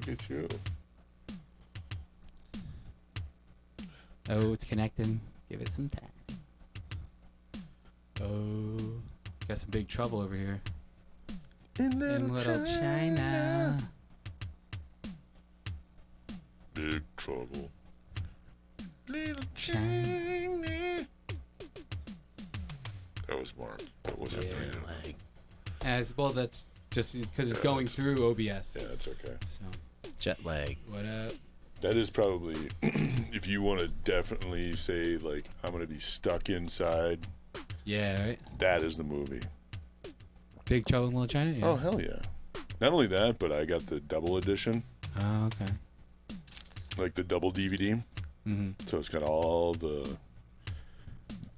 Look at you. Oh, it's connecting. Give it some time. Oh, got some big trouble over here. In Little China. Big trouble. Little China. That was Mark. That wasn't for you. Like, As well, that's just because it's going through OBS. Yeah, it's okay. So, jet lag. what up? That is probably, if you want to definitely say, like, I'm going to be stuck inside, Yeah, right? that is the movie. Big Trouble in Little China? Yeah. Oh, hell yeah. Not only that, but I got the double edition, Oh, okay. like the double DVD. Mm-hmm. So it's got all the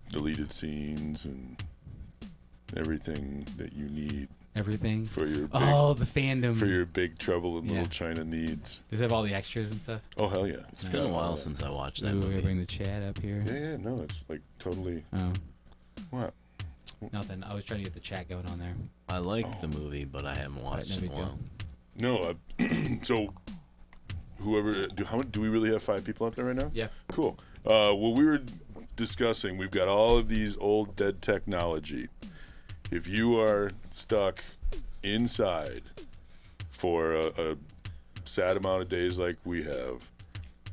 deleted scenes and everything that you need Everything. for your big, Oh, the fandom. for your Big Trouble in Yeah. Little China needs. Does it have all the extras and stuff? Oh, hell yeah. It's been a while since I watched that Ooh, we're movie. gonna bring the chat up here. Yeah, no, it's like totally. Oh, What? nothing. I was trying to get the chat going on there. I like the movie, but I haven't watched no it in big a while. No, so whoever. Do we really have 5 people out there right now? Yeah. Cool. What we were discussing, we've got all of these old dead technology. If you are stuck inside for a sad amount of days like we have,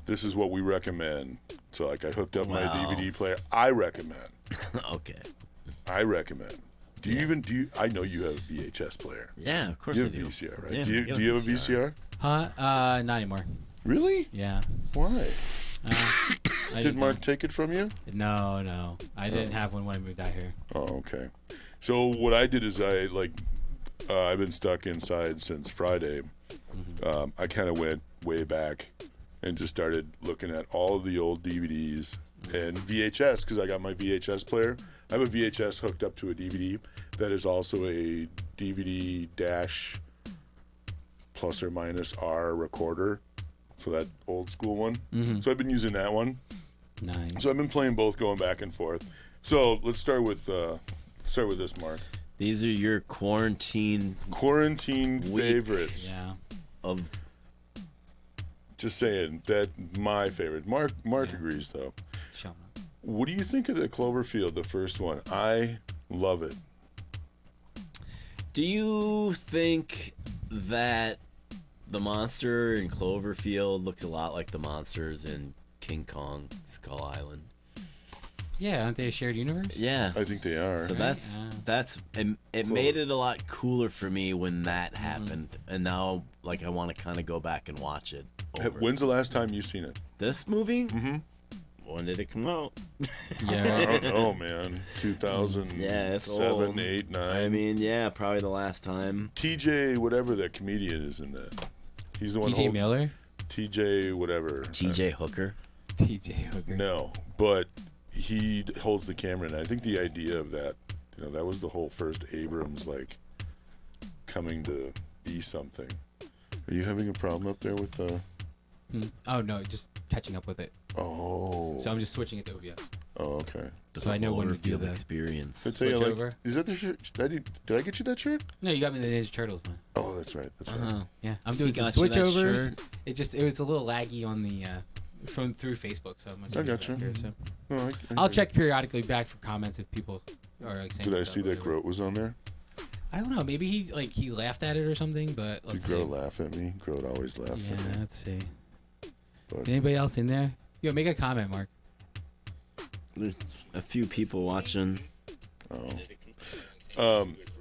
this is what we recommend. So, like, I hooked up my Wow. DVD player. I recommend. Okay. I recommend. Do you? I know you have a VHS player. Yeah, of course You I have do. VCR, right? Yeah, do I got you have a VCR? Huh? Not anymore. Really? Yeah. Why? I Did just Mark take it from you? don't- No. I didn't have one when I moved out here. Oh, okay. So what I did is I've been stuck inside since Friday. I kind of went way back and just started looking at all of the old DVDs and VHS because I got my VHS player. I have a VHS hooked up to a DVD that is also a DVD dash plus or minus R recorder. So that old school one. So I've been using that one. Nice. So I've been playing both, going back and forth. So let's start with this, Mark. These are your quarantine Quarantine Week. favorites. Yeah. of. Just saying that my favorite. Mark agrees though. Show 'em. What do you think of the Cloverfield, the first one? I love it. Do you think that the monster in Cloverfield looks a lot like the monsters in King Kong Skull Island? Yeah, aren't they a shared universe? Yeah. I think they are. So that's it made it a lot cooler for me when that happened, and now like I want to kind of go back and watch it. Over. When's the last time you've seen it? This movie? Mm-hmm. When did it come out? Yeah. Oh man, 2007, Yeah, it's old. 8, 9. I mean, yeah, probably the last time. TJ, whatever that comedian is in that. He's the one. TJ Miller? TJ, whatever. T.J. Hooker. TJ Hooker. No, but he holds the camera, and I think the idea of that, that was the whole first Abrams coming to be something. Are you having a problem up there with the? Oh, no, just catching up with it. Oh. So I'm just switching it to OBS. Oh, okay. So I know when to do Cloverfield that. experience. I tell you, Switch over? is that the shirt? Did I get you that shirt? No, you got me the Ninja Turtles one. Oh, that's right. That's right. Uh-huh. Yeah, I'm doing some got you that switchovers. shirt? It was a little laggy on the through Facebook, so I'm gonna I do gotcha. that here, so. Oh, I'll check periodically back for comments if people are like saying. Did I stuff see or that whatever. Groat was on there? I don't know. Maybe he laughed at it or something, but Did let's Groat see. laugh at me? Groat always laughs Yeah, at me. let's see. But Anybody else in there? Yo, make a comment, Mark. There's a few people watching.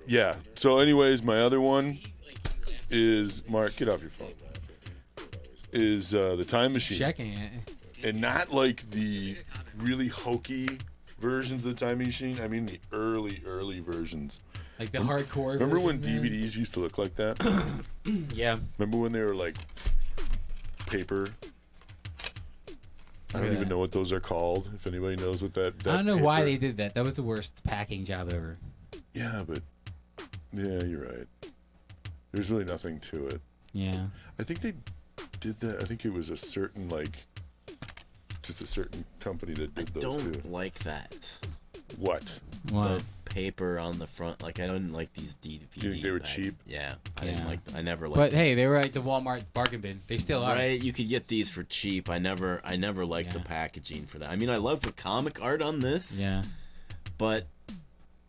yeah. So, anyways, my other one is Mark. Get off your phone. Is the Time Machine, Checking it. and not like the really hokey versions of the Time Machine. I mean the early versions. Like the hardcore. Remember when version, man? DVDs used to look like that? Yeah. Remember when they were like paper? I don't Yeah. even know what those are called. If anybody knows what that I don't know why paper- they did that. That was the worst packing job ever. Yeah, but yeah, you're right. There's really nothing to it. Yeah. I think they did that. I think it was a certain just a certain company that I did those don't too. like that. What? Wow. The paper on the front. Like I didn't like these DVD. You think they were bags. cheap? Yeah, I didn't Yeah. like. I never liked. But these. hey, they were at the Walmart bargain bin. They still are. Right, you could get these for cheap. I never liked the Yeah. packaging for that. I mean, I love the comic art on this. Yeah. But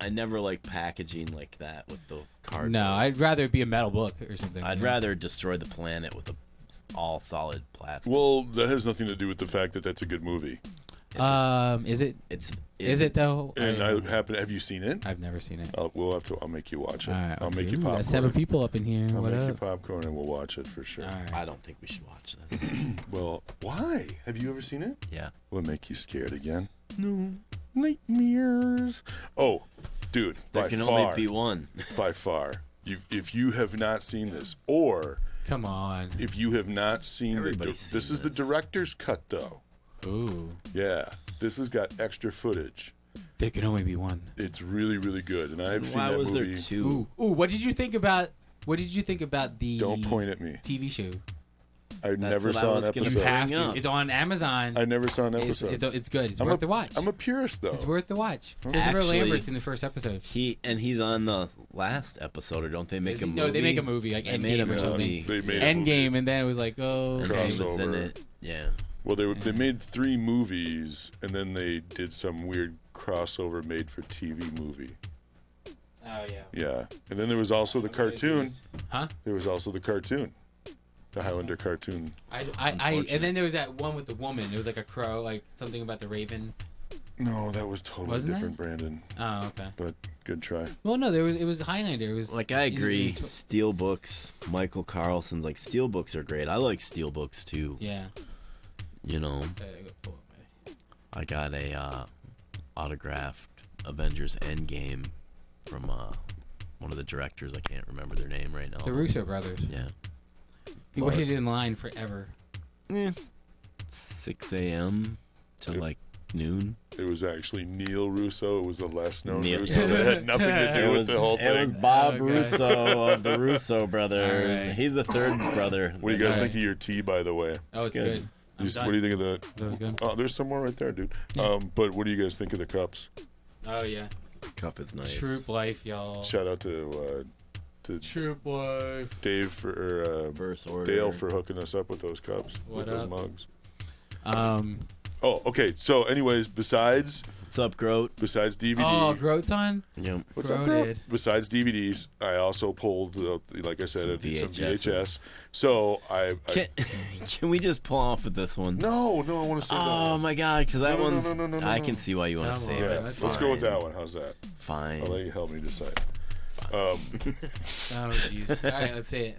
I never like packaging like that with the cardboard. No, I'd rather it be a metal book or something. I'd rather destroy the planet with all solid plastic. Well, that has nothing to do with the fact that that's a good movie. Is it? It's Is it though? And have you seen it? I've never seen it. I'll make you watch it. All right, I'll let's make see. you Ooh, popcorn. got 7 people up in here. I'll What make you up? popcorn and we'll watch it for sure. All right. I don't think we should watch this. Well, why? Have you ever seen it? Yeah. Will it make you scared again? No. Nightmares. Oh, dude, There by can far, only be one. by far. If you have not seen this, or Come on. if you have not seen Everybody's this seen is the this. director's cut though. Ooh. Yeah, this has got extra footage. There can only be one. It's really, really good, and I've seen Why that was movie. there two? Ooh. What did you think about? What did you think about the Don't point at me. TV show? I never what I saw an was gonna episode. bring Have to. up. It's on Amazon. I never saw an It's episode. it's good. It's I'm worth a, the watch. I'm a purist though. It's worth the watch. Christopher Actually- Lambert's in the first episode. He's on the last episode, or don't they make Is a he- movie? No, they make a movie like They made a Endgame or something. movie. They made a movie. Endgame, and then it was like, oh, And okay. he was in Crossover. it. Yeah. Well, they made 3 movies, and then they did some weird crossover made for TV movie. Oh yeah. Yeah, and then there was also the cartoon. Huh? There was also the cartoon, the Highlander cartoon. And then there was that one with the woman. It was like a crow, like something about the raven. No, that was totally Wasn't it? different, Brandon. Oh, okay. But good try. Well, no, it was Highlander. It was Like I in- agree, in- Steelbooks, Michael Carlson's like Steelbooks are great. I like Steelbooks too. Yeah. You know, I got a autographed Avengers Endgame from one of the directors. I can't remember their name right now. The Russo brothers. Yeah. He waited in line forever. 6 a.m. to like noon. It was actually Neil Russo. It was the less known Neil- Russo that had nothing to do with the whole It was thing. Bob Okay. Russo of the Russo brothers. All right. He's the third brother. What do you guys Alright. think of your tea, by the way? Oh, it's good. good. I'm What done. do you think of the? That was good. Oh, there's some more right there, dude. But what do you guys think of the cups? Oh yeah. Cup is nice. Troop life, y'all. Shout out to Troop life. Dave for First order. Dale for hooking us up with those cups, What with those up? mugs. Um. Oh, okay. So, anyways, besides What's up, Groat? DVD, Oh, Groat's on. Yep. what's up, Groated. bro? Besides DVDs, I also pulled, like I said, Some some VHSs. VHS. So I Can we just pull off with this one? no, I want to say Oh my god, because that No, no, one's. no, no, no, I no. can see why you want to Come save on. that. it. Yeah, let's go with Fine. that one. How's that? Fine. I'll let you help me decide. Oh jeez. All right, let's see it.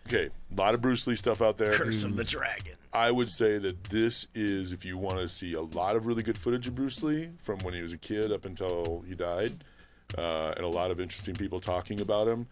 Okay, a lot of Bruce Lee stuff out there. Curse of the Dragon. I would say that this is, if you want to see a lot of really good footage of Bruce Lee from when he was a kid up until he died, and a lot of interesting people talking about him,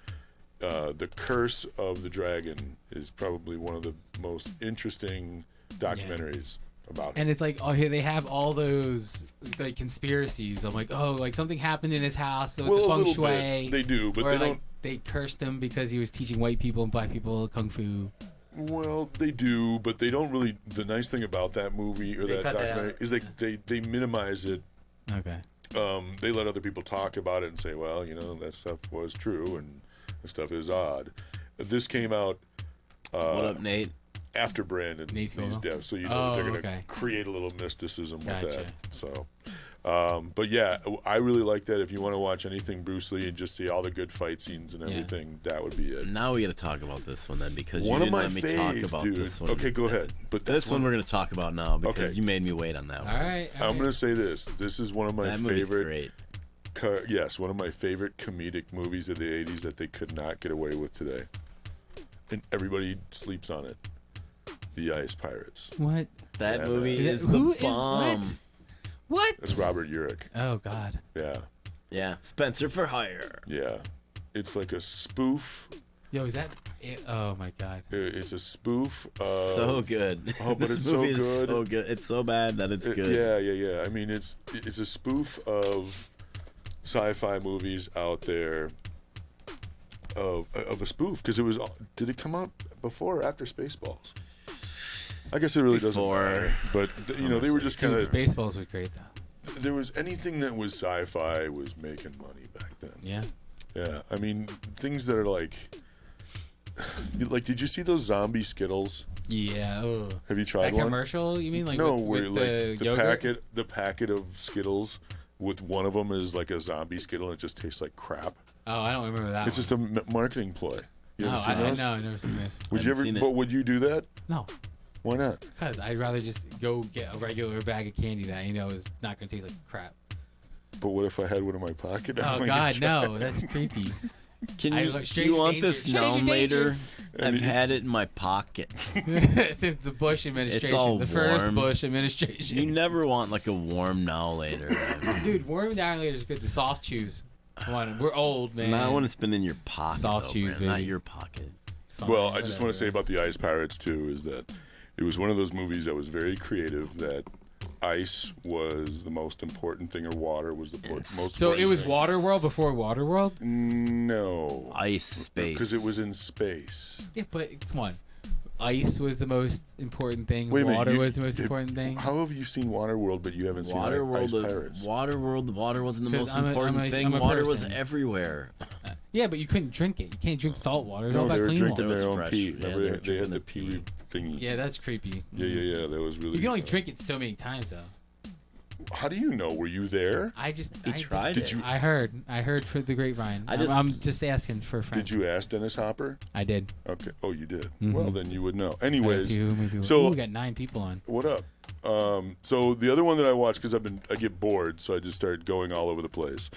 The Curse of the Dragon is probably one of the most interesting documentaries about him. And it's like, oh, here they have all those like conspiracies. I'm like, oh, like something happened in his house with Well, the a feng little shui. bit. They do, but or they like don't. they cursed him because he was teaching white people and black people kung fu. Well, they do, but they don't really. The nice thing about that movie or They that cut that documentary out. is they minimize it. Okay. They let other people talk about it and say, well, that stuff was true and that stuff is odd. This came out What up, Nate? after Brandon Nate's these going deaths, so that Oh, they're going to okay. create a little mysticism with Gotcha. that. So, but yeah, I really like that. If you want to watch anything Bruce Lee and just see all the good fight scenes and Yeah. everything, that would be it. Now we got to talk about this one then because One you of didn't my let me talk faves, about dude. this one. Okay, go ahead. But This that's one we're going to talk about now because Okay. you made me wait on that one. All right. I'm going to say this. This is one of my That movie's favorite. great. Yes, one of my favorite comedic movies of the 80s that they could not get away with today. And everybody sleeps on it. The Ice Pirates. What? That Yeah, movie man. is Who the is bomb. what? What? It's Robert Urich. Oh God. Yeah. Yeah, Spencer for Hire. Yeah. It's like a spoof. Yo, is that? It? Oh my God. It's a spoof of... So good. Oh, but This it's so movie is good. so good. It's so bad that it's good. Yeah. I mean, it's a spoof of sci-fi movies out there. Of a spoof, because it was. Did it come out before or after Spaceballs? I guess it really doesn't Before. matter. But they were just kind Dude, of. Spaceballs was great though. There was anything that was sci-fi was making money back then. Yeah. Yeah, I mean things that are like, did you see those zombie Skittles? Yeah. Oh. Have you tried That one? commercial? You mean like No, with, where with like the yogurt? the packet of Skittles with one of them is like a zombie Skittle and it just tastes like crap. Oh, I don't remember that. It's just a marketing ploy. You No, haven't seen those? no, I've never seen this. Would you Haven't ever? seen it. But would you do that? No, Why not? because I'd rather just go get a regular bag of candy that I know is not going to taste like crap. But what if I had one in my pocket? Oh God, no, that's creepy. Can I you, look do straight you in want danger. this Stranger known danger. later? I've had it in my pocket. Since the Bush administration, all the first warm. Bush administration. You never want like a warm now later. Dude, warm down later is good. The soft chews. Come on, we're old, man. Not when it's been in your pocket. Soft though, chews, Brandon, not baby. your pocket. Fine, Well, I just want to say whatever. about the Ice Pirates too is that it was one of those movies that was very creative. That ice was the most important thing, or water was the most. So it important was thing. Waterworld before Waterworld. No, Ice space. because it was in space. Yeah, but come on, ice was the most important thing. Wait a minute, Water you- was the most important thing. How have you seen Waterworld, but you haven't seen Ice Pirates? Waterworld, the water wasn't the 'Cause most I'm a- important I'm a- thing. I'm a Water was person. everywhere. Yeah, but you couldn't drink it. You can't drink salt water. It's all No, about they were clean drinking water. That their was own fresh. pee. Yeah, Remember, they were they had drinking the the pee thingy. Yeah, that's creepy. Yeah. That was really. You can only drink it so many times though. How do you know? Were you there? I just He tried Did it. you- I heard for the grapevine. I just- I'm just asking for a friend. Did you ask Dennis Hopper? I did. Okay. Oh, you did. Mhm. Well, then you would know. Let's Anyways, see who movie- so- Ooh, we got 9 people on. what up? So the other one that I watched because I get bored, so I just started going all over the place.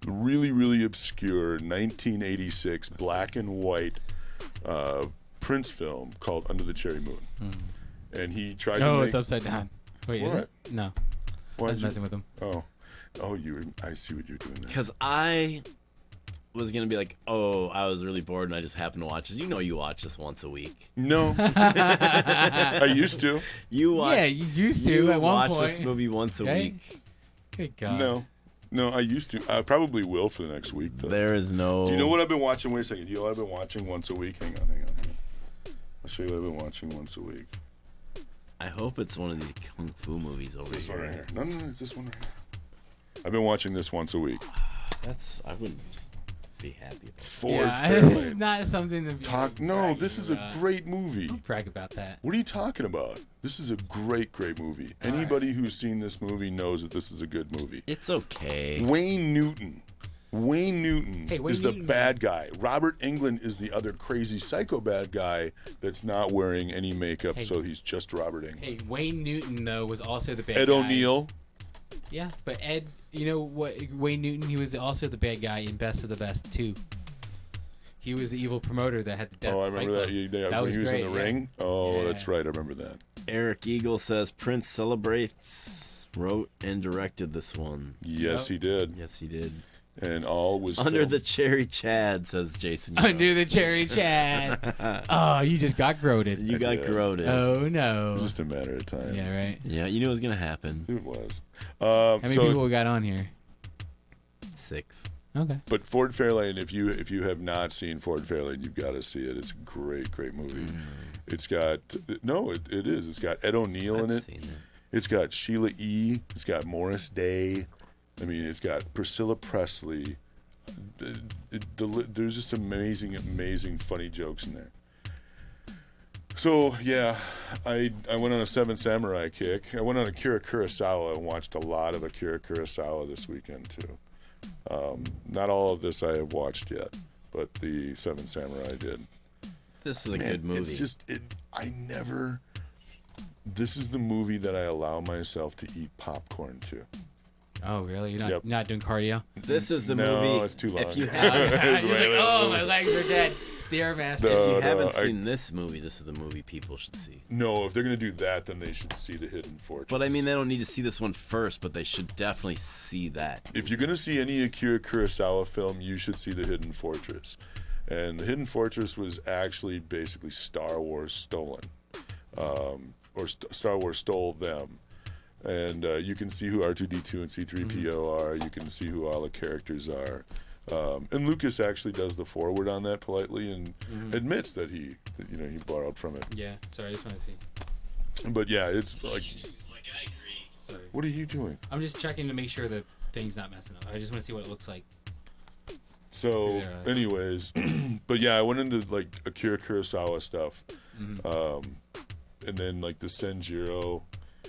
Really obscure 1986 black and white Prince film called Under the Cherry Moon, and he tried to Oh, make. it's upside down. Wait, is What? it? No, I Why was did you- messing with him. I see what you're doing there. Because I was gonna be like, oh, I was really bored and I just happened to watch this. You know, you watch this once a week. No, I used to. You watch. Yeah, you used to you at one watch point. this movie once a Okay. week. Good God. No, I used to. I probably will for the next week though. There is no. Do you know what I've been watching? Wait a second. Do you know what I've been watching once a week? Hang on. I'll show you what I've been watching once a week. I hope it's one of these kung fu movies It's over this one right here. here. No, it's this one right here. I've been watching this once a week. I wouldn't be happy about Ford Yeah, this is Fairlane. not something to be No, bragging this is a about. great movie. Don't brag about that. What are you talking about? This is a great movie. Anybody who's seen this movie knows that this is a good movie. It's okay. Wayne Newton Hey, Wayne is the Newton. bad guy. Robert Englund is the other crazy psycho bad guy that's not wearing any makeup, Hey. so he's just Robert Englund. Hey, Wayne Newton though was also the bad Ed guy. O'Neill. Yeah, but Ed, you know what? Wayne Newton, he was also the bad guy in Best of the Best too. He was the evil promoter that had the death. Oh, I remember that. When he was in the great, yeah. ring. Oh, Yeah. that's right. I remember that. Eric Eagle says Prince celebrates, wrote and directed this one. Yes, Yep. he did. Yes, he did. And all was Under filmed. the cherry Chad, says Jason. Under the cherry Chad. Oh, you just got groated. You got Yeah. groated. Oh no. It was just a matter of time. Yeah, right. Yeah, you knew it was gonna happen. It was. How many so, people we got on here? 6. Okay. but Ford Fairlane, if you have not seen Ford Fairlane, you've got to see it. It's a great movie. It's got it is. It's got Ed O'Neill in I've it. seen it. It's got Sheila E. It's got Morris Day. I mean, it's got Priscilla Presley. There's just amazing funny jokes in there. So yeah, I went on a Seven Samurai kick. I went on Akira Kurosawa and watched a lot of Akira Kurosawa this weekend too. Not all of this I have watched yet, but the Seven Samurai did. This is a Man, good movie. It's just This is the movie that I allow myself to eat popcorn to. Oh, really? You're not Yep. not doing cardio? This is the No, movie. it's too long. If you You're haven't, like, oh, my legs are dead. Stairmaster. No. if you haven't I- seen this movie, this is the movie people should see. No, if they're gonna do that, then they should see the Hidden Fortress. But I mean, they don't need to see this one first, but they should definitely see that. if you're gonna see any Akira Kurosawa film, you should see the Hidden Fortress. And the Hidden Fortress was actually basically Star Wars stolen, Star Wars stole them. And you can see who R2-D2 and C-3PO are. You can see who all the characters are. And Lucas actually does the forward on that politely and admits that he borrowed from it. Yeah. Sorry, I just want to see. But yeah, it's like I agree. Sorry. What are you doing? I'm just checking to make sure the thing's not messing up. I just want to see what it looks like. So, Yeah. anyways, but yeah, I went into like Akira Kurosawa stuff, Mm-hmm. and then like the Senjiro,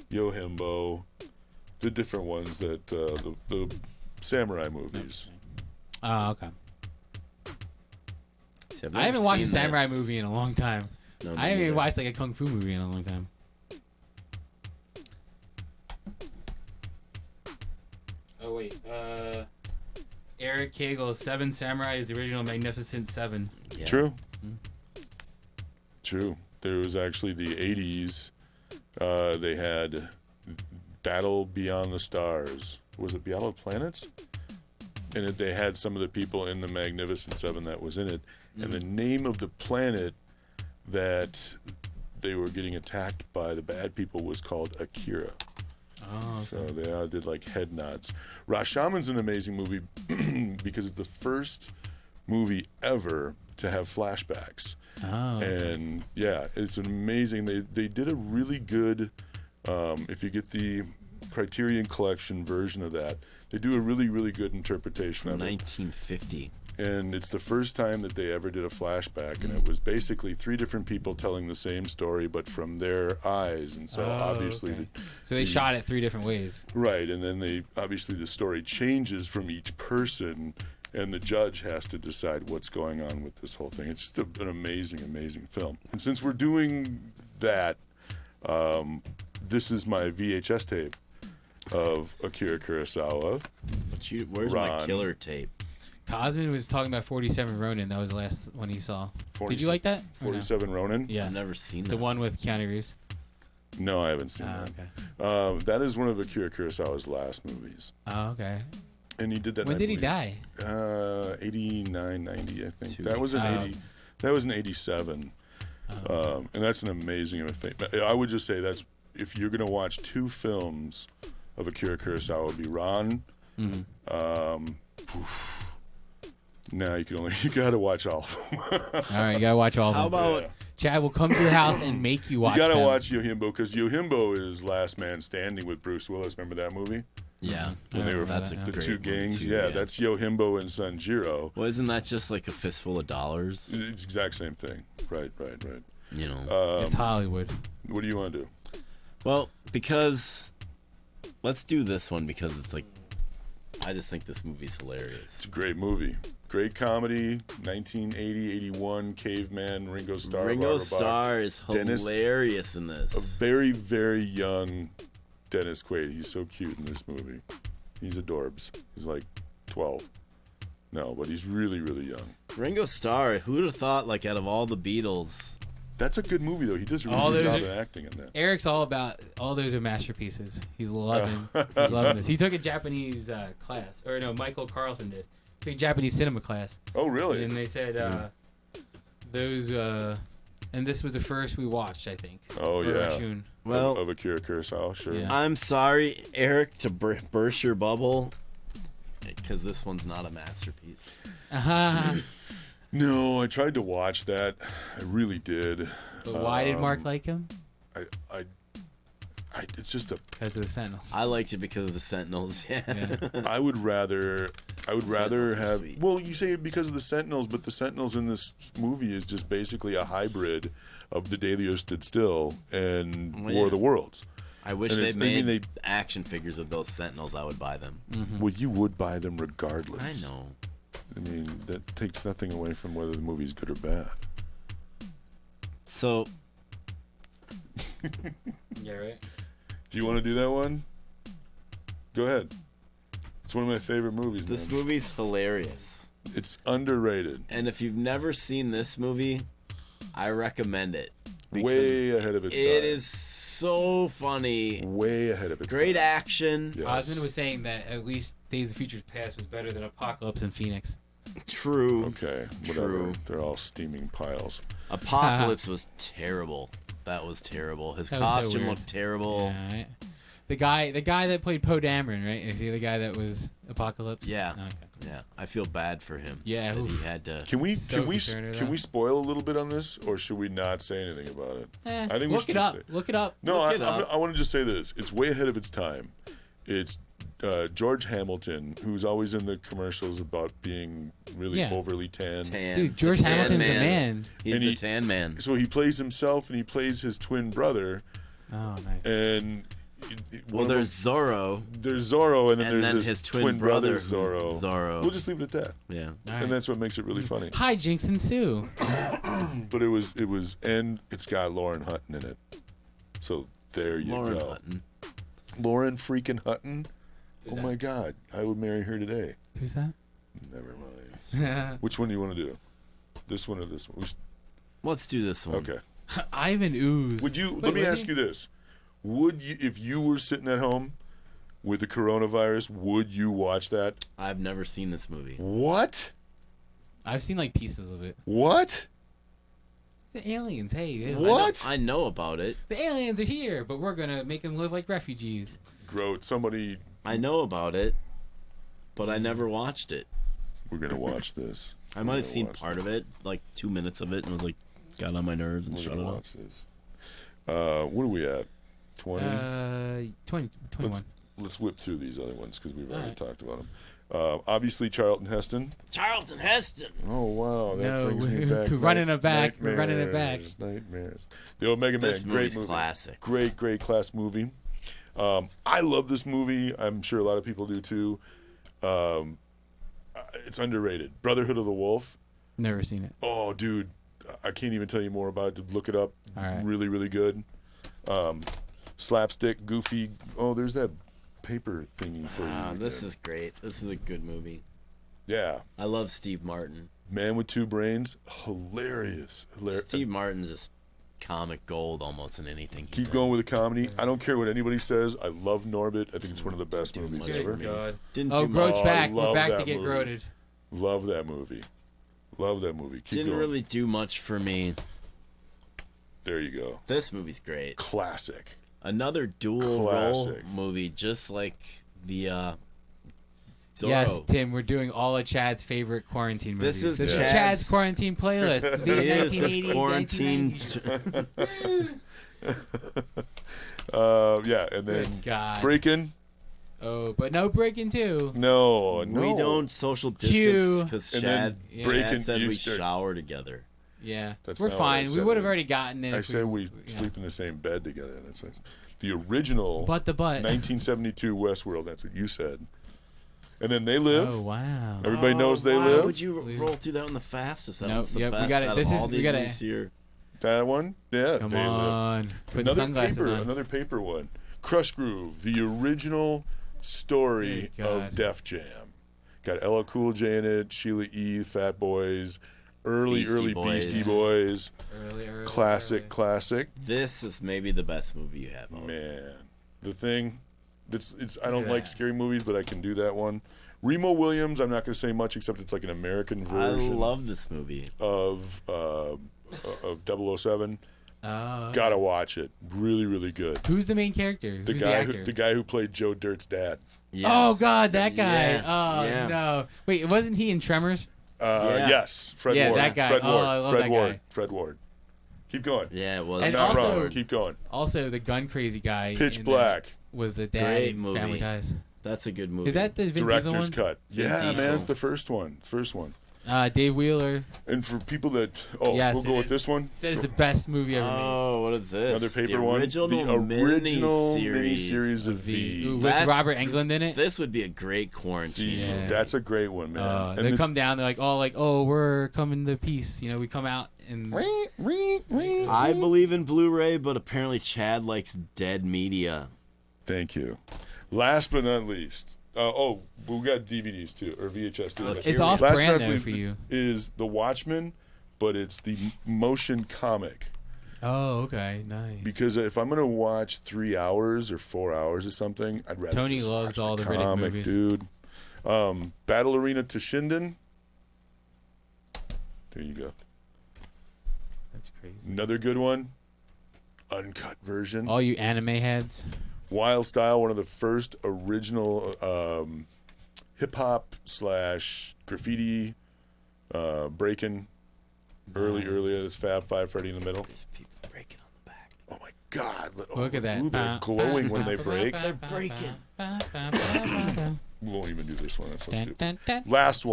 Yojimbo, the different ones that the samurai movies. Oh, okay. See, I've I haven't never watched a seen samurai this. movie in a long time. No, me I haven't even neither. watched like a kung fu movie in a long time. Oh wait, Eric Kagel's Seven Samurai is the original Magnificent Seven. Yeah. True. True. There was actually the 80s. They had Battle Beyond the Stars. Was it Beyond the Planets? And they had some of the people in the Magnificent Seven that was in it. And the name of the planet that they were getting attacked by the bad people was called Akira. Oh, So they all did like head nods. Rashaman's an amazing movie because it's the first movie ever to have flashbacks. oh. And yeah, it's an amazing. They did a really good. If you get the Criterion Collection version of that, they do a really really good interpretation of it. 1950. And it's the first time that they ever did a flashback, and it was basically 3 different people telling the same story, but from their eyes. And so Oh, obviously, okay. So they shot it 3 different ways. right, and then they obviously the story changes from each person, and the judge has to decide what's going on with this whole thing. It's just an amazing, amazing film. And since we're doing that, this is my VHS tape of Akira Kurosawa. Where's my Ron. killer tape? Cosman was talking about 47 Ronin. That was the last one he saw. Did you like that? Or no? 47 Ronin? Yeah. I've never seen that. The one with Keanu Reeves. No, I haven't seen Oh, that. okay. That is one of Akira Kurosawa's last movies. Oh, okay. And he did that. When I did he believe, die? 89, 90, I think. Two That was in weeks. 80. That was in 87. And that's an amazing effect. I would just say that's if you're gonna watch 2 films of Akira Kurosawa, it would be Ron. Now you gotta watch all of them. All right, you gotta watch all of them. How about Yeah. Chad will come to your house and make you watch You gotta them. watch Yojimbo because Yojimbo is Last Man Standing with Bruce Willis. Remember that movie? yeah? When they were That's a the great 2 movie, gangs. too, Yeah, that's Yojimbo and Sanjiro. Well, isn't that just like a fistful of dollars? It's the exact same thing. Right. You know. It's Hollywood. What do you want to do? Well, because let's do this one because it's like I just think this movie's hilarious. It's a great movie. Great comedy. 1980, 81, Caveman, Ringo Starr. Ringo Barbara Starr is Dennis- hilarious in A this. very, very young Dennis Quaid. He's so cute in this movie. He's adorbs. He's like 12. No, but he's really, really young. Ringo Starr, who would have thought, like, out of all the Beatles, That's a good movie, though. He does a really All good those job are- in acting in that. Eric's all about all those are masterpieces. He's loving. He's loving this. He took a Japanese class, or no, Michael Carlson did. Took a Japanese cinema class, Oh, really? and they said those. And this was the first we watched, I think. Oh, Or yeah. Rashun. well, Of Akira Kurosawa, sure. Yeah. I'm sorry, Eric, to burst your bubble, because this one's not a masterpiece. No, I tried to watch that. I really did. But why did Mark like him? I it's just a. Because of the Sentinels. I liked it because of the Sentinels. Yeah. Yeah. I would rather Sentinels were have. sweet. Well, you say it because of the Sentinels, but the Sentinels in this movie is just basically a hybrid of the Day the Earth Stood Still and Well, War of yeah. the Worlds. I wish And they it's- I mean, made action figures of those Sentinels. I would buy them. Well, you would buy them regardless. I know. I mean, that takes nothing away from whether the movie's good or bad. So, Yeah, right. Do you want to do that one? Go ahead. It's one of my favorite movies. this man. movie's hilarious. It's underrated. And if you've never seen this movie, I recommend it. because Way ahead of its time. It is so funny. Way ahead of its Great time. action. Yes. Osmond was saying that at least Days of Future Past was better than Apocalypse and Phoenix. True. Okay, whatever. True. They're all steaming piles. Apocalypse was terrible. That was terrible. His That was so costume weird. looked terrible. Yeah, right. The guy that played Poe Dameron, right? Is he the guy that was Apocalypse? Yeah. Okay. Yeah, I feel bad for him. Yeah, that oof. he had to. Can we So concerned can about- we spoil a little bit on this, or should we not say anything about it? I think we Look should it just up. say- Look it up. No, Look it up. I want to just say this. It's way ahead of its time. It's George Hamilton, who's always in the commercials about being really Yeah. overly tan. Dude, George The tan Hamilton's the man. He's And the he- tan man. So he plays himself, and he plays his twin brother, Oh, nice. and Well, there's Zorro, there's Zorro, and then and there's then his his twin brother, brother Zorro. Zorro. We'll just leave it at that, Yeah. All right. and that's what makes it really funny. Hi, Jinx and Sue. But it was, and it's got Lauren Hutton in it. So there you Lauren go. Hutton. Lauren freaking Hutton. Who's Oh that? my God, I would marry her today. Who's that? Never mind. Which one do you want to do? This one or this one? Let's do this one. Okay. Ivan Ooze. Would you? Wait, let me was ask he? you this: would you, if you were sitting at home with the coronavirus, would you watch that? I've never seen this movie. What? I've seen like pieces of it. What? The aliens. Hey, What? I know about it. the aliens are here, but we're gonna make them live like refugees. Groat, somebody. I know about it, but I never watched it. We're gonna watch this. I might have seen part of it, like 2 minutes of it, and was like, got on my nerves and We're shut gonna it off. watch this. What are we at? 20. 20, 21. Let's whip through these other ones because we've already Alright. talked about them. Obviously, Charlton Heston. Charlton Heston. Oh wow, that No, brings me we're back. running it back. We're running it back. Nightmares. The old Mega Man, This great movie's movie. classic. Great class movie. I love this movie. I'm sure a lot of people do too. It's underrated. Brotherhood of the Wolf. Never seen it. Oh, dude, I can't even tell you more about it. Look it up. All right. Really good. Slapstick, goofy. Oh, there's that paper thingy for you. This is great. This is a good movie. Yeah. I love Steve Martin. Man with Two Brains. Hilarious. Steve Martin's just comic gold almost in anything. he's Keep in. going with the comedy. I don't care what anybody says. I love Norbit. I think it's one of the best Do movies much ever. for me. Didn't Oh, do much. Groat's Oh, I back. We're love back to that get movie. groated. Love that movie. Love that movie. Keep Didn't going. really do much for me. There you go. This movie's great. Classic. Another dual Classic. role movie, just like the Zorro. Yes, Tim, we're doing all of Chad's favorite quarantine movies. This is Chad's, Chad's- quarantine playlist. Be It it is this 1980, quarantine. 1990. Yeah, and then Good God. Breaking. Oh, but no Breaking 2. No. We don't social Cue. distance because And Chad, then Breaking, Chad said you we start- shower together. Yeah. That's We're not what I fine. We said. would have already gotten it. I if said we yeah. sleep in the same bed together. That's nice. The original Butt to butt. 1972 Westworld. That's what you said. And then They Live. Oh, wow. Everybody knows They why Live. would you roll through that one the fastest? That Nope, one's the yep, we best gotta- out this of is- all we these gotta- movies here. That one. Yeah. Come They Live. on. Put the Another sunglasses paper. on. Another paper one. Crush Groove. The original story Good of God. Def Jam. Got Ella Cool J in it. Sheila E. Fat Boys. Early Beastie Beastie Boys. Boys. Early, Classic. This is maybe the best movie you have. Owen. Man, The Thing. It's. I don't Yeah. like scary movies, but I can do that one. Remo Williams. I'm not going to say much except it's like an American I version love this movie. of 007. Oh. Gotta watch it. Really good. Who's the main character? The Who's guy the who actor? the guy who played Joe Dirt's dad. Yes. Oh, God, that guy. Yeah. Oh, Yeah. no. Wait, wasn't he in Tremors? Yeah. Yes, Fred Yeah, Ward. that guy. Fred Oh, Ward. I love Fred that Ward. guy. Fred Ward. Keep going. Yeah, it was. And Not also- wrong. Keep going. Also, the gun crazy guy. Pitch in Black. that was the dad Great in movie. Family Ties. That's a good movie. Is that the Vin Diesel Director's one? cut. Yeah, Diesel. man, it's the first one. It's the first one. Dave Wheeler And for people that Yes, we'll go it with is. this one. said it's the best movie ever made. Oh, what is this? Another paper the one. original The original miniseries. miniseries of The, V. with That's- Robert Englund in it. This would be a great quarantine. Yeah. movie. That's a great one, man. They it's- come down. They're like, oh, we're coming to peace. You know, we come out and I believe in Blu-ray, but apparently Chad likes dead media. Thank you. Last but not least, we got DVDs too, or VHS too. Okay. it's off Last but brand not though least for you. is The Watchmen, but it's the motion comic. Oh, okay, nice. Because if I'm gonna watch 3 hours or 4 hours or something, I'd rather Tony just loves watch all the Riddick comic, movies. dude. Battle Arena to Shinden. There you go. That's crazy. Another good one. Uncut version. All you anime heads. Wild Style, one of the first original hip hop / graffiti breaking. Early. It's Fab Five, Freddy in the middle. These people breaking on the back. Oh my God! Look at that. Ooh, they're glowing when they break. They're breaking. We won't even do this one. That's so stupid. Dun, dun, dun. Last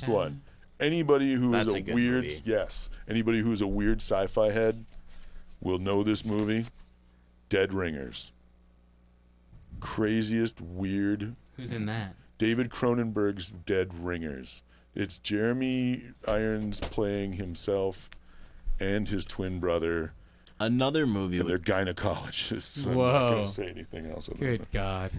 one. Anybody who is That's a a good weird, movie. yes, anybody who's a weird sci-fi head will know this movie. Dead Ringers. Craziest weird. Who's in that? David Cronenberg's Dead Ringers. It's Jeremy Irons playing himself and his twin brother, Another movie. and they're With, gynecologists. So I'm not Whoa. going to say anything else. Other than Good that. God.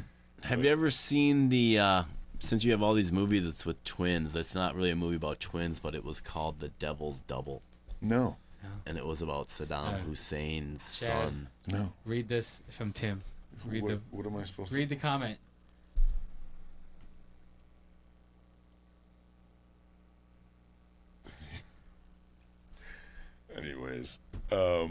have you ever seen the? Since you have all these movies that's with twins, that's not really a movie about twins, but it was called The Devil's Double, No. and it was about Saddam Hussein's Chad. son. No. Read this from Tim. What am I supposed to? Read the comment. Anyways, All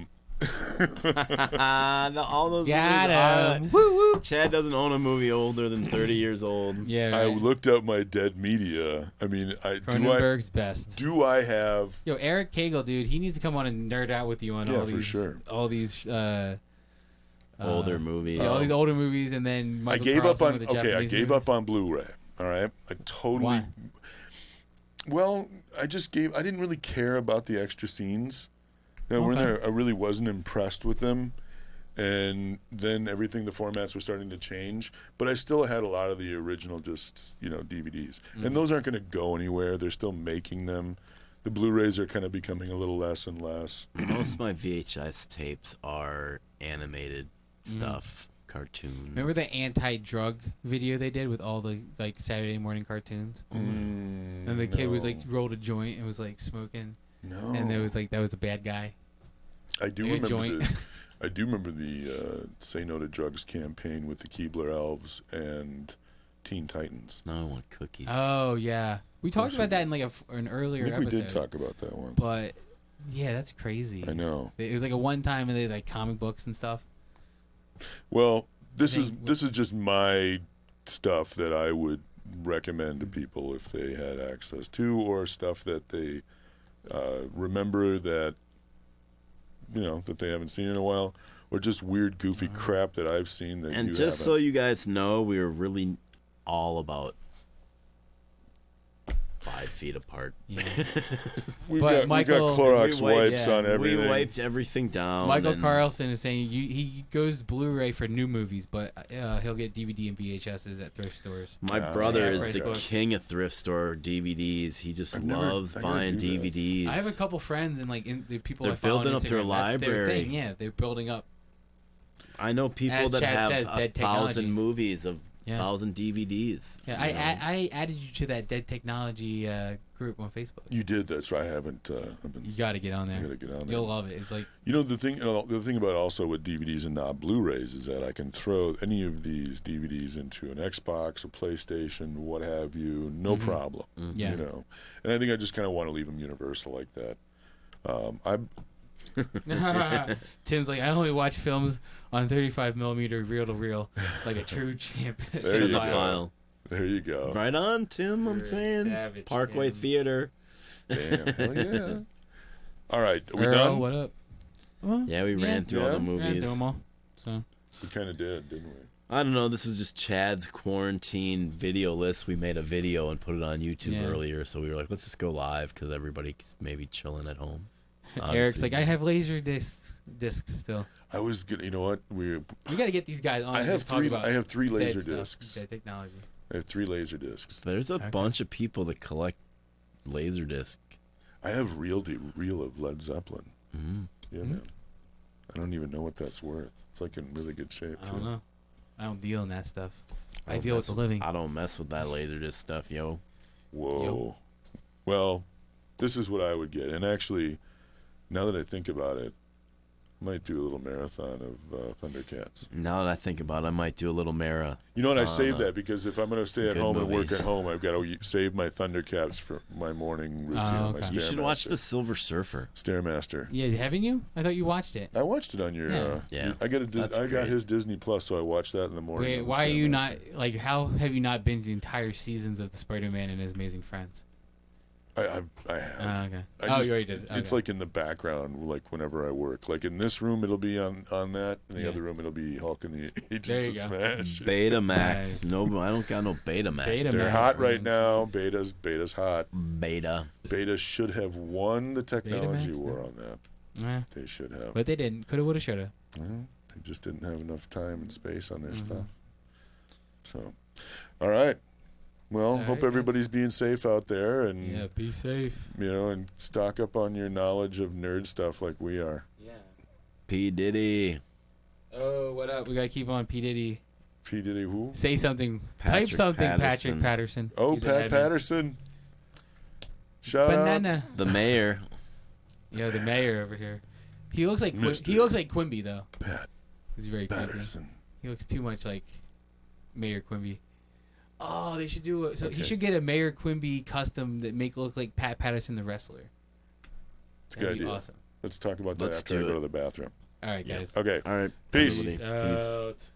those Got movies are. him. Woo woo. Chad doesn't own a movie older than 30 years old. Yeah. I Right. looked up my dead media. I mean, Cronenberg's best. do I have? Yo, Eric Cagle, dude, he needs to come on and nerd out with you on Yeah, all for these, sure. all these, Older movies. yeah, all these older movies, and then Michael I gave up Carlson on. with the Okay, I Japanese gave movies. up on Blu-ray. All right, I totally. Why? Well, I didn't really care about the extra scenes that were in Okay. there. I really wasn't impressed with them. And then the formats were starting to change. But I still had a lot of the original DVDs. Mm-hmm. And those aren't going to go anywhere. They're still making them. The Blu-rays are kind of becoming a little less and less. Most of my VHS tapes are animated stuff, cartoons. Remember the anti-drug video they did with all the like Saturday morning cartoons? And the kid was like rolled a joint and was like smoking, No. and there was like that was the bad guy. I do Maybe a remember joint. the Say No to Drugs campaign with the Keebler Elves and Teen Titans. No, I want cookies. Oh yeah, we talked Actually, about that in like an I earlier think episode. we did talk about that once. But yeah, that's crazy. I know. It was like a one time, and they had, like comic books and stuff. Well, this think is just my stuff that I would recommend to people if they had access to, or stuff that they remember that that they haven't seen in a while, or just weird, goofy crap that I've seen that And you just so haven't. you guys know, we were really all about 5 feet apart. Yeah. We've But got Michael- Clorox We wiped- wipes yeah, on everything. We wiped everything down. Michael and Carlson is saying he goes Blu-ray for new movies, but he'll get DVD and VHSs at thrift stores. My Yeah, brother yeah, is price the books. king of thrift store DVDs. He just I've never- loves I gotta buying do that. DVDs. I have a couple friends and like the people They're I follow on building up their Instagram, that's their library. thing. Yeah, they're building up. I know people As that Chad have says, dead 1,000 technology. movies of Yeah. 1,000 DVDs. Yeah, you know? I added you to that Dead Technology group on Facebook. You did. That's right. I haven't. I've been. You got to get on I there. gotta get on there. You'll love it. It's like The thing about also with DVDs and not Blu-rays is that I can throw any of these DVDs into an Xbox or PlayStation, what have you, no problem. Yeah. And I think I just kind of want to leave them universal like that. Tim's like, I only watch films on 35 millimeter reel to reel, like a true champ. There you go. Cinephile. There you go. Right on, Tim. I'm You're a saying savage, Parkway Tim. Theater. Damn. Hell yeah. All right. Are we Earl, done? what up? Well, Yeah, we ran through all Yeah. the ran movies. through 'em all. So We kind of did, didn't we? I don't know. This was just Chad's quarantine video list. We made a video and put it on YouTube Yeah. earlier, so we were like, let's just go live because everybody's maybe chilling at home. Eric's Obviously. like, I have laser discs still. I was gonna. You know what? We got to get these guys on. I and have just talk three. about I have 3 dead laser stuff, discs. dead technology. I have 3 laser discs. There's a Okay. bunch of people that collect Laserdisc. I have reel of Led Zeppelin. Mm-hmm. Yeah, man. I don't even know what that's worth. It's like in really good shape I too. don't know. I don't deal in that stuff. I don't deal with mess the living. I don't mess with that Laserdisc stuff, yo. Whoa. Well, this is what I would get. And actually, now that I think about it, Might do a little marathon of Thundercats. Now that I think about it, I might do a little Mara. You know what? I saved that because if I'm going to stay at Good home and work movies. at home, I've got to save my Thundercats for my morning routine. On my okay. You should watch Stairmaster. The Silver Surfer. Stairmaster. Yeah, haven't you? I thought you watched it. I watched it on your. Yeah. Yeah, I got that's I got great. his Disney Plus, so I watched that in the morning. Wait, on the why are you not Stairmaster. like? How have you not binged the entire seasons of the Spider-Man and His Amazing Friends? I have. Okay. I Oh, just- you already did. It's Okay. like in the background, like whenever I work. Like in this room, it'll be on that. In the Yeah. other room, it'll be Hulk and the Agents There of you go. Smash. Betamax. Nice. No, I don't got no Betamax. Betamax. They're hot man. right now. Beta's hot. Beta. Beta should have won the technology Betamax, war no? on that. Eh, They should have. but they didn't. Coulda, woulda, shoulda. Well, they just didn't have enough time and space on their Mm-hmm. stuff. So, all right. Well, All hope right, guys. everybody's being safe out there, and Yeah, be safe. and stock up on your knowledge of nerd stuff like we are. Yeah. P. Diddy. Oh, what up? We gotta keep on P Diddy. P Diddy who? Say something. Patrick Type something, Patterson. Patrick Patterson. Oh, He's a Pat heaven. Patterson. Shout Banana. The mayor. Yo, the mayor over here. He looks like Mr. he looks like Quimby though. out, Pat He's very Quimby. Patterson. He looks too much like Mayor Quimby. Oh, they should do it. So he Okay. should get a Mayor Quimby custom that make it look like Pat Patterson, the wrestler. It's a good That'd be idea. Awesome. Let's talk about that Let's after I do go it. to the bathroom. All right, guys. Okay. All right. Peace. everybody. Peace. Out.